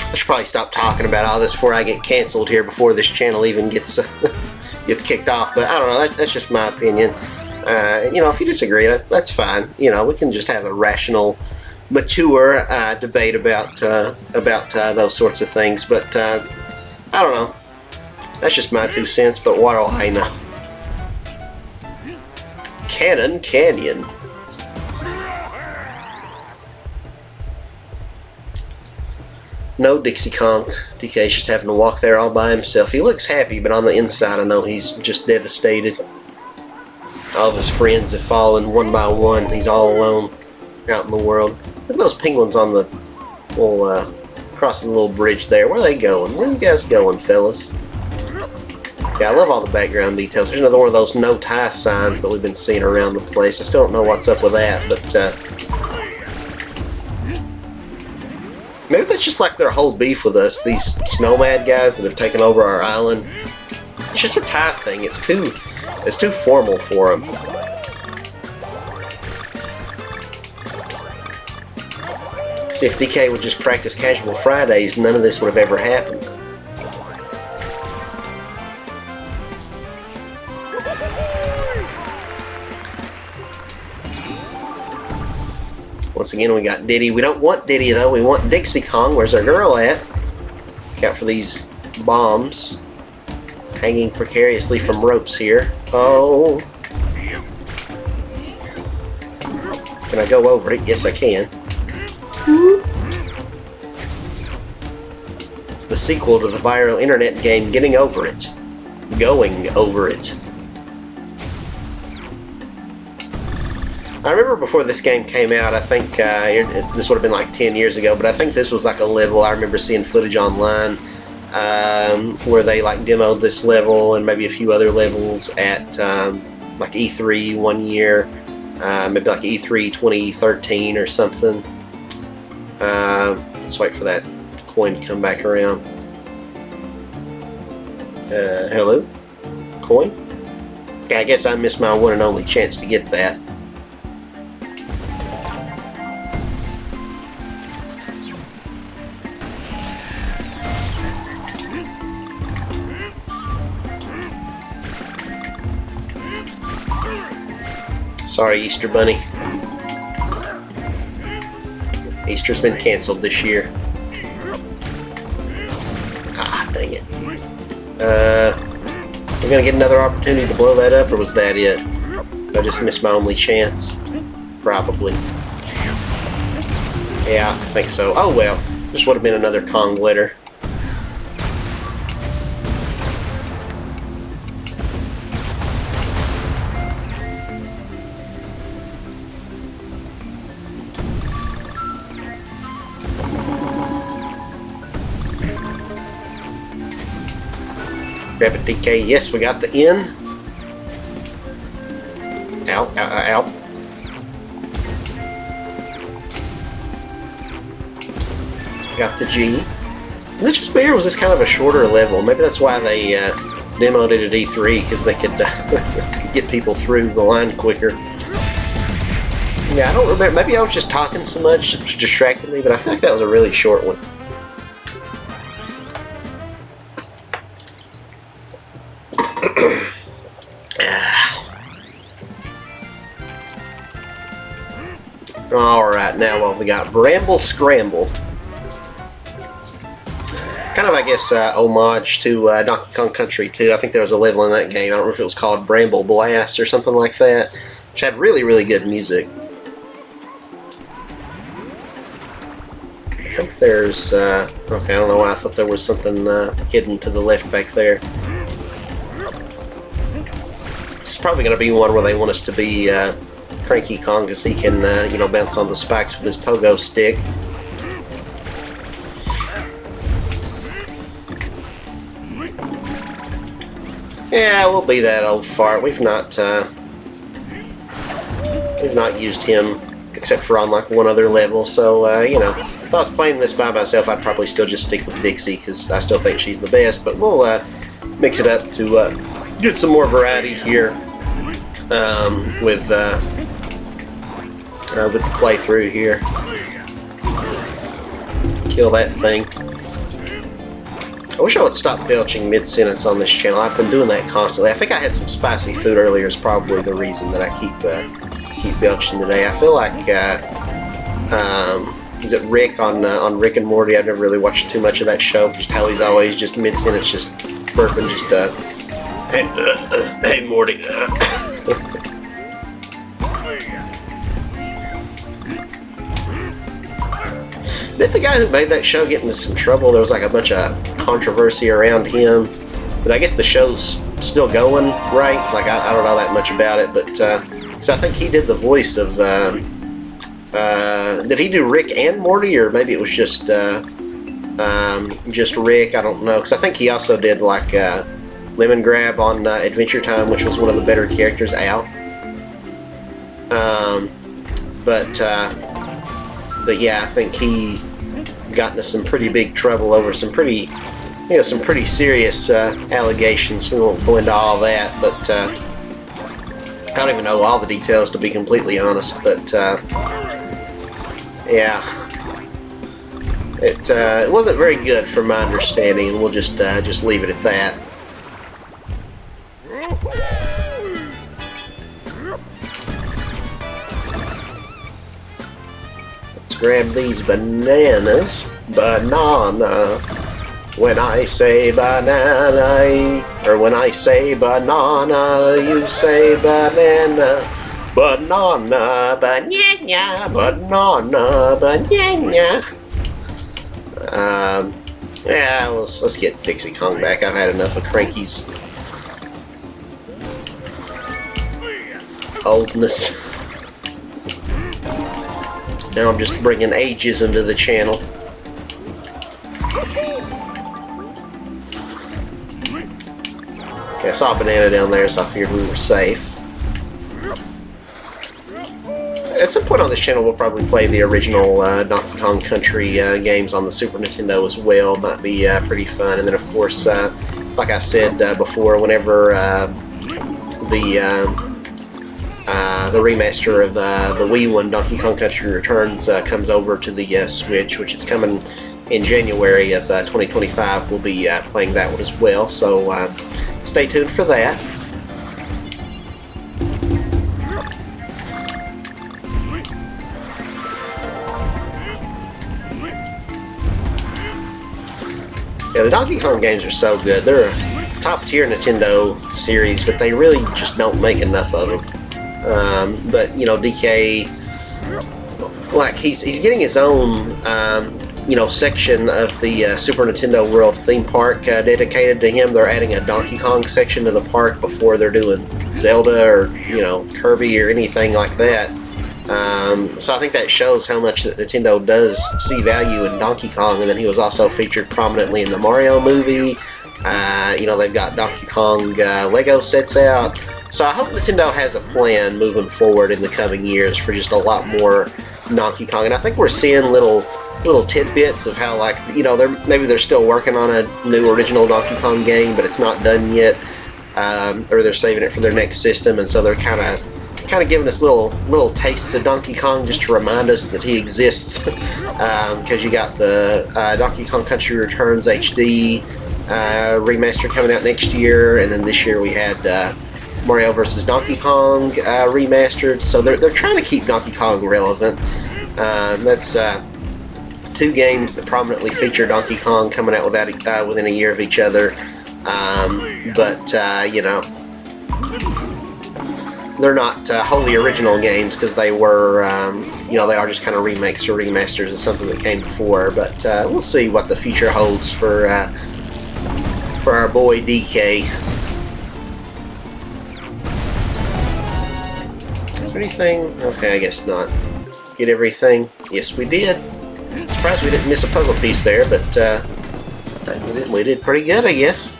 Speaker 1: I should probably stop talking about all this before I get canceled here, before this channel even gets kicked off. But I don't know. That's just my opinion. If you disagree, that's fine. We can just have a rational, mature debate about those sorts of things. But I don't know. That's just my 2 cents. But what do I know? Cannon Canyon. No Dixie Kong. DK's just having to walk there all by himself. He looks happy, but on the inside I know he's just devastated. All of his friends have fallen one by one. He's all alone out in the world. Look at those penguins on the little, crossing the little bridge there. Where are they going? Where are you guys going, fellas? Yeah, I love all the background details. There's another one of those no tie signs that we've been seeing around the place. I still don't know what's up with that, but Maybe that's just like their whole beef with us, these Snowmad guys that have taken over our island. It's just a tie thing. It's too formal for them. See, if DK would just practice Casual Fridays, none of this would have ever happened. Once again, we got Diddy. We don't want Diddy, though. We want Dixie Kong. Where's our girl at? Look out for these bombs hanging precariously from ropes here. Oh. Can I go over it? Yes, I can. It's the sequel to the viral internet game Getting Over It. Going Over It. I remember before this game came out, I think this would have been like 10 years ago, but I think this was like a level. I remember seeing footage online where they like demoed this level and maybe a few other levels at like E3 one year, maybe like E3 2013 or something. Let's wait for that coin to come back around. Hello? Coin? Yeah, I guess I missed my one and only chance to get that. Sorry, Easter Bunny. Easter's been canceled this year. Ah, dang it. We're gonna get another opportunity to blow that up, or was that it? Did I just missed my only chance? Probably. Yeah, I think so. Oh well. This would have been another Kong glitter. Grab it, DK. Yes, we got the N. Ow, ow, ow, ow. Got the G. Was it just me, or was this kind of a shorter level? Maybe that's why they demoed it at E3, because they could get people through the line quicker. Yeah, I don't remember. Maybe I was just talking so much, it distracted me, but I feel like that was a really short one. Alright, now what have we got? Bramble Scramble. Kind of, I guess, homage to Donkey Kong Country 2. I think there was a level in that game. I don't know if it was called Bramble Blast or something like that, which had really, really good music. I think there's, okay, I don't know why I thought there was something hidden to the left back there. This is probably going to be one where they want us to be Cranky Kong, because he can, you know, bounce on the spikes with his pogo stick. Yeah, we'll be that old fart. We've not used him except for on like one other level. So you know, if I was playing this by myself, I'd probably still just stick with Dixie, because I still think she's the best. But we'll mix it up to get some more variety here with the playthrough here. Kill that thing. I wish I would stop belching mid-sentence on this channel. I've been doing that constantly. I think I had some spicy food earlier is probably the reason that I keep belching today. I feel like is it Rick on Rick and Morty? I've never really watched too much of that show. Just how he's always just mid-sentence just burping, just hey Morty. Did the guy who made that show get into some trouble? There was like a bunch of controversy around him, but I guess the show's still going, right? Like I don't know that much about it, but so I think he did the voice of. Did he do Rick and Morty, or maybe it was just Rick? I don't know, because I think he also did like Lemon Grab on Adventure Time, which was one of the better characters out. But yeah, I think he got into some pretty big trouble over some pretty serious allegations. We won't go into all that, but I don't even know all the details, to be completely honest. But yeah, it wasn't very good from my understanding, and we'll just leave it at that. Let's grab these bananas. Banana. When I say banana, or when I say banana, you say banana. Banana, banana, banana, banana. Yeah, let's get Dixie Kong back. I've had enough of Cranky's oldness. Now I'm just bringing ageism to the channel. Okay, I saw a banana down there, so I figured we were safe. At some point on this channel, we'll probably play the original Donkey Kong Country games on the Super Nintendo as well. Might be pretty fun. And then, of course, like I said before, whenever the remaster of the Wii one, Donkey Kong Country Returns, comes over to the Switch, which is coming in January of 2025, we'll be playing that one as well. So stay tuned for that. Yeah, the Donkey Kong games are so good. They're a top-tier Nintendo series, but they really just don't make enough of them. But you know, DK, like he's getting his own section of the Super Nintendo World theme park dedicated to him. They're adding a Donkey Kong section to the park before they're doing Zelda or Kirby or anything like that. So I think that shows how much that Nintendo does see value in Donkey Kong. And then he was also featured prominently in the Mario movie. They've got Donkey Kong Lego sets out. So I hope Nintendo has a plan moving forward in the coming years for just a lot more Donkey Kong. And I think we're seeing little tidbits of how, like, maybe they're still working on a new original Donkey Kong game, but it's not done yet, or they're saving it for their next system, and so they're kind of giving us little tastes of Donkey Kong just to remind us that he exists. Because you got the Donkey Kong Country Returns HD remaster coming out next year, and then this year we had Mario vs. Donkey Kong remastered. So they're trying to keep Donkey Kong relevant. That's two games that prominently feature Donkey Kong coming out within a year of each other. They're not wholly original games, because they were, they are just kind of remakes or remasters of something that came before. But we'll see what the future holds for our boy DK. Is there anything? Okay, I guess not. Get everything? Yes, we did. Surprised we didn't miss a puzzle piece there, but we did pretty good, I guess.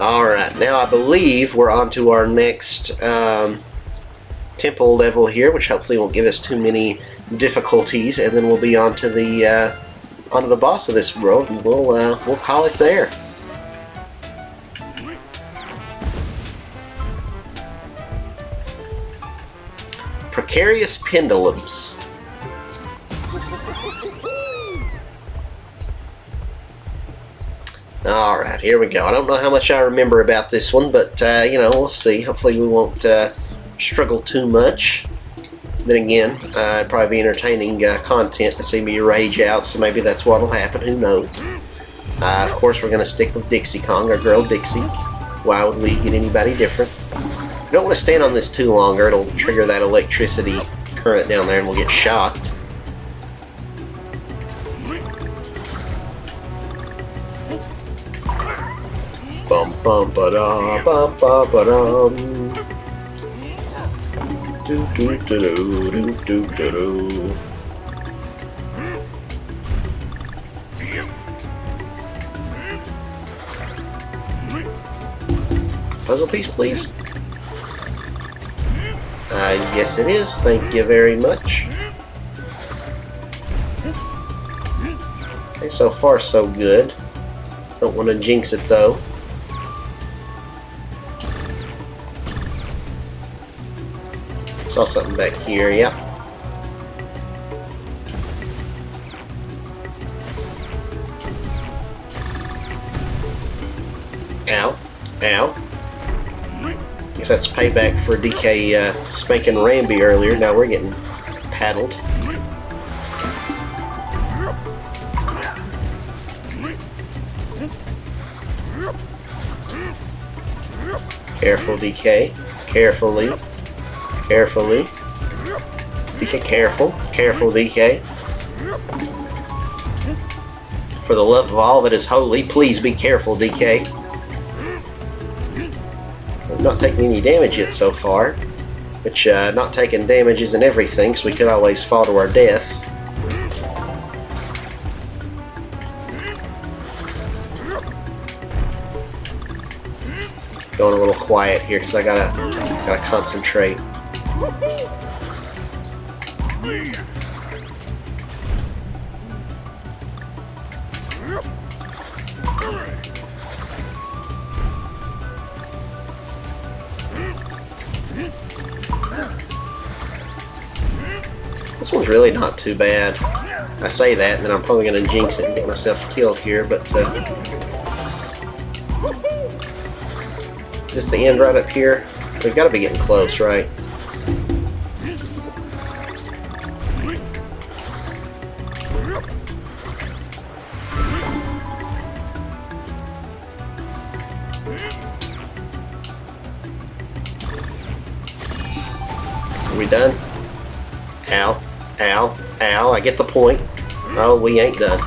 Speaker 1: Alright, now I believe we're on to our next temple level here, which hopefully won't give us too many difficulties, and then we'll be on to the boss of this world, and we'll call it there. Precarious pendulums. Alright, here we go. I don't know how much I remember about this one, but, we'll see. Hopefully we won't struggle too much. Then again, it'd probably be entertaining content to see me rage out, so maybe that's what'll happen. Who knows? Of course, we're going to stick with Dixie Kong, our girl Dixie. Why would we get anybody different? You don't want to stand on this too long, or it'll trigger that electricity current down there and we'll get shocked. Bum bum ba da bum bum ba dum. Do do do do do do do do. Puzzle piece, please. Yes, it is. Thank you very much. Okay, so far so good. Don't want to jinx it though. Saw something back here, yep. Ow. Ow. Guess that's payback for DK spanking Ramby earlier. Now we're getting paddled. Careful, DK. Carefully. Carefully. DK, careful. Careful, DK. For the love of all that is holy, please be careful, DK. I'm not taking any damage yet so far, which not taking damage isn't everything, so we could always fall to our death. Going a little quiet here because I gotta concentrate. This one's really not too bad. I say that, and then I'm probably going to jinx it and get myself killed here, but is this the end right up here? We've got to be getting close, right? Are we done? Ow. Ow. Ow. I get the point. Oh, we ain't done.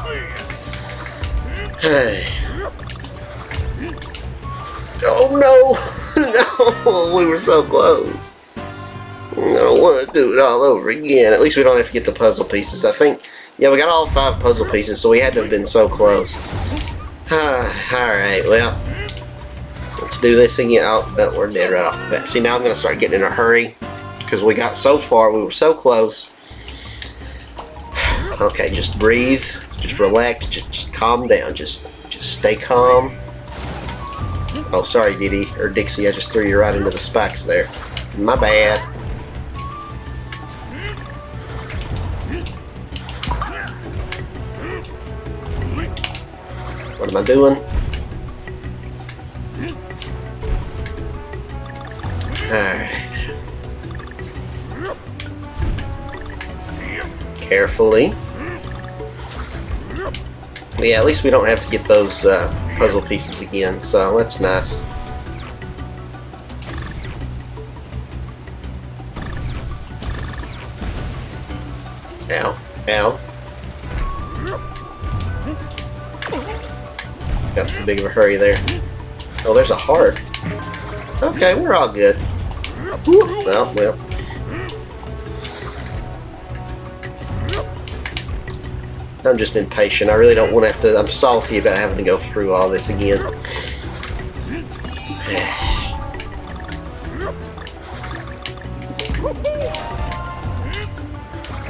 Speaker 1: Oh no! No! We were so close. I don't want to do it all over again. At least we don't have to get the puzzle pieces. I think, yeah, we got all 5 puzzle pieces, so we had to have been so close. Alright, well, let's do this again. Oh, well, we're dead right off the bat. See, now I'm going to start getting in a hurry, because we got so far, we were so close. Okay, just breathe, just relax, just calm down, just stay calm. Oh, sorry, Diddy, or Dixie, I just threw you right into the spikes there. My bad. What am I doing? Alright. Carefully. Yeah, at least we don't have to get those puzzle pieces again, so that's nice. Ow. Ow. Got too big of a hurry there. Oh, there's a heart. Okay, we're all good. Whew. Well. I'm just impatient. I really don't want to have to... I'm salty about having to go through all this again.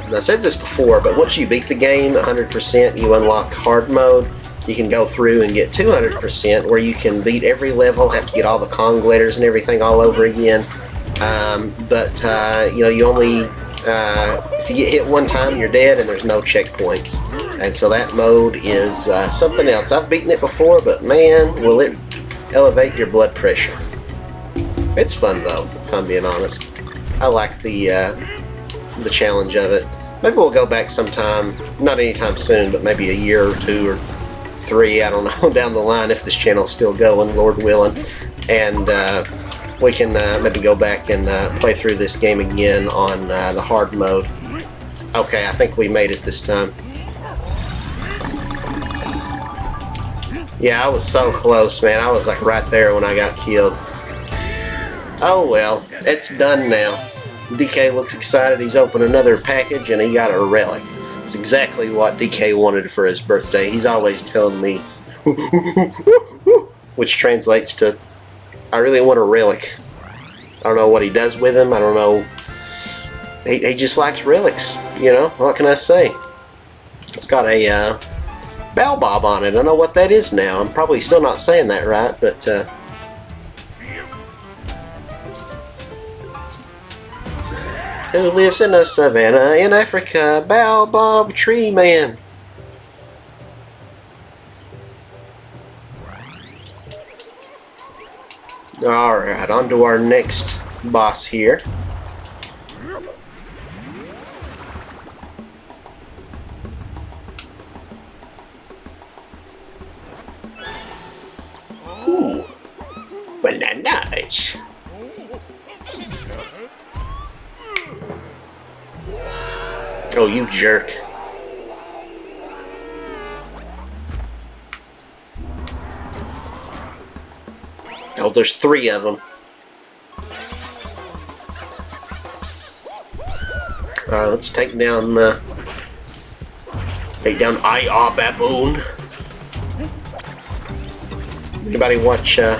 Speaker 1: And I said this before, but once you beat the game 100%, you unlock hard mode. You can go through and get 200%, where you can beat every level, have to get all the Kong letters and everything all over again. You know, you only... if you get hit one time, you're dead, and there's no checkpoints. And so that mode is something else. I've beaten it before, but man, will it elevate your blood pressure. It's fun though, if I'm being honest. I like the challenge of it. Maybe we'll go back sometime, not anytime soon, but maybe a year or 2 or 3, I don't know, down the line, if this channel's still going, Lord willing. And we can maybe go back and play through this game again on the hard mode. Okay, I think we made it this time. Yeah, I was so close, man. I was like right there when I got killed. Oh well, it's done now. DK looks excited. He's opened another package and he got a relic. It's exactly what DK wanted for his birthday. He's always telling me, which translates to, I really want a relic. I don't know what he does with them. I don't know. He just likes relics, you know. What can I say? It's got a Bob on it. I know what that is now. I'm probably still not saying that right, but who lives in a savannah in Africa? Bob Tree Man. Alright, on to our next boss here. Ooh, bananas. Oh, you jerk. Oh, there's 3 of them. Let's take down I.R. Baboon. Anybody watch I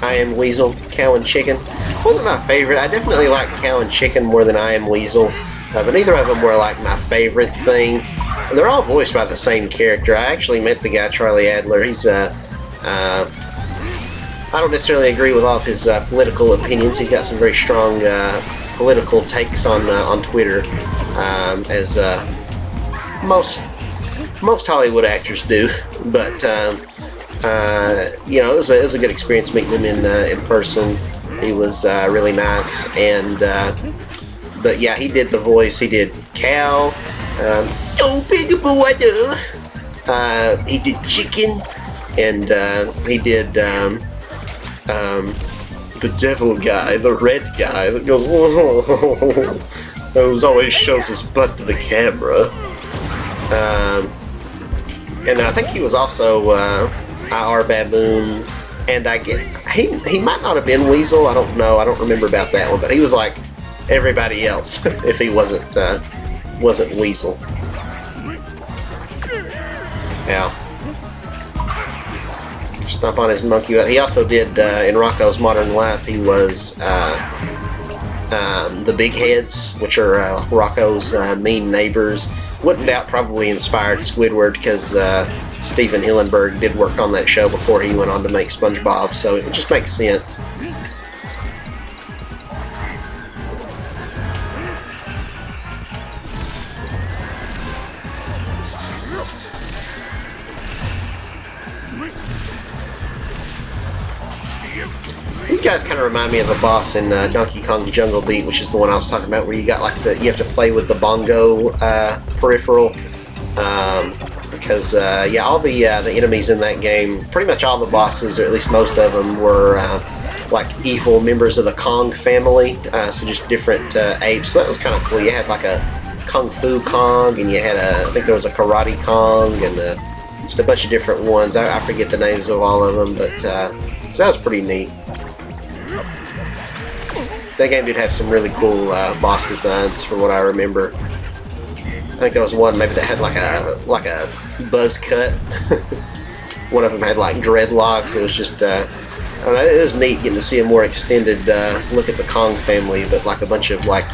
Speaker 1: Am Weasel, Cow and Chicken? Wasn't my favorite. I definitely like Cow and Chicken more than I Am Weasel. But neither of them were like my favorite thing. And they're all voiced by the same character. I actually met the guy, Charlie Adler. He's I don't necessarily agree with all of his political opinions. He's got some very strong political takes on Twitter, as most Hollywood actors do. But you know, it was a good experience meeting him in person. He was really nice, and but yeah, he did the voice. He did Cow. Oh, big boy, he did Chicken, and he did the devil guy, the red guy that goes, whoa, who always shows his butt to the camera. And then I think he was also I.R. Baboon, and I get he might not have been Weasel. I don't know. I don't remember about that one, but he was like everybody else if he wasn't Weasel. Yeah. Stomp on his monkey butt. He also did in Rocko's Modern Life. He was the Big Heads, which are Rocko's mean neighbors. Wouldn't doubt probably inspired Squidward, because Stephen Hillenburg did work on that show before he went on to make SpongeBob, so it just makes sense. These guys kind of remind me of a boss in Donkey Kong Jungle Beat, which is the one I was talking about, where you got like you have to play with the bongo peripheral. Because yeah, all the enemies in that game, pretty much all the bosses, or at least most of them, were like evil members of the Kong family. So just different apes. So that was kind of cool. You had like a Kung Fu Kong, and you had I think there was a Karate Kong, and just a bunch of different ones. I forget the names of all of them, but so that was pretty neat. That game did have some really cool boss designs, from what I remember. I think there was one maybe that had like a buzz cut. One of them had like dreadlocks. It was just I don't know, it was neat getting to see a more extended look at the Kong family, but like a bunch of like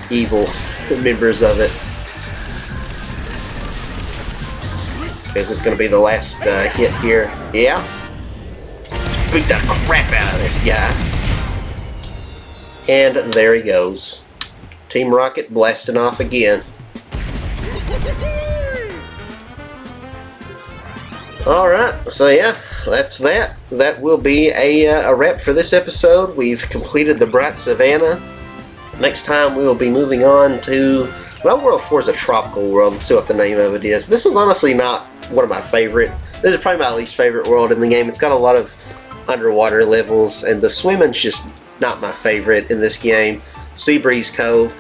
Speaker 1: evil members of it. Is this going to be the last hit here? Yeah. Beat the crap out of this guy. And there he goes. Team Rocket blasting off again. Alright, so yeah, that's that. That will be a wrap for this episode. We've completed the Bright Savannah. Next time we will be moving on to... Well, World 4 is a tropical world. Let's see what the name of it is. This was honestly not one of my favorite. This is probably my least favorite world in the game. It's got a lot of underwater levels, and the swimming's just not my favorite in this game. Seabreeze Cove.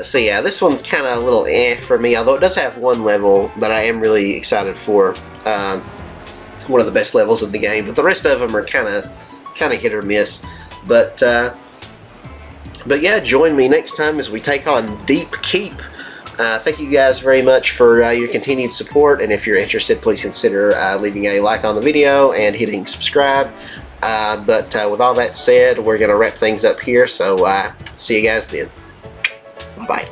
Speaker 1: So yeah, this one's kind of a little for me, although it does have one level that I am really excited for. One of the best levels of the game, but the rest of them are kind of hit or miss. But yeah, join me next time as we take on Deep Keep. Thank you guys very much for your continued support, and if you're interested, please consider leaving a like on the video and hitting subscribe. But with all that said, we're going to wrap things up here, so see you guys then. Bye.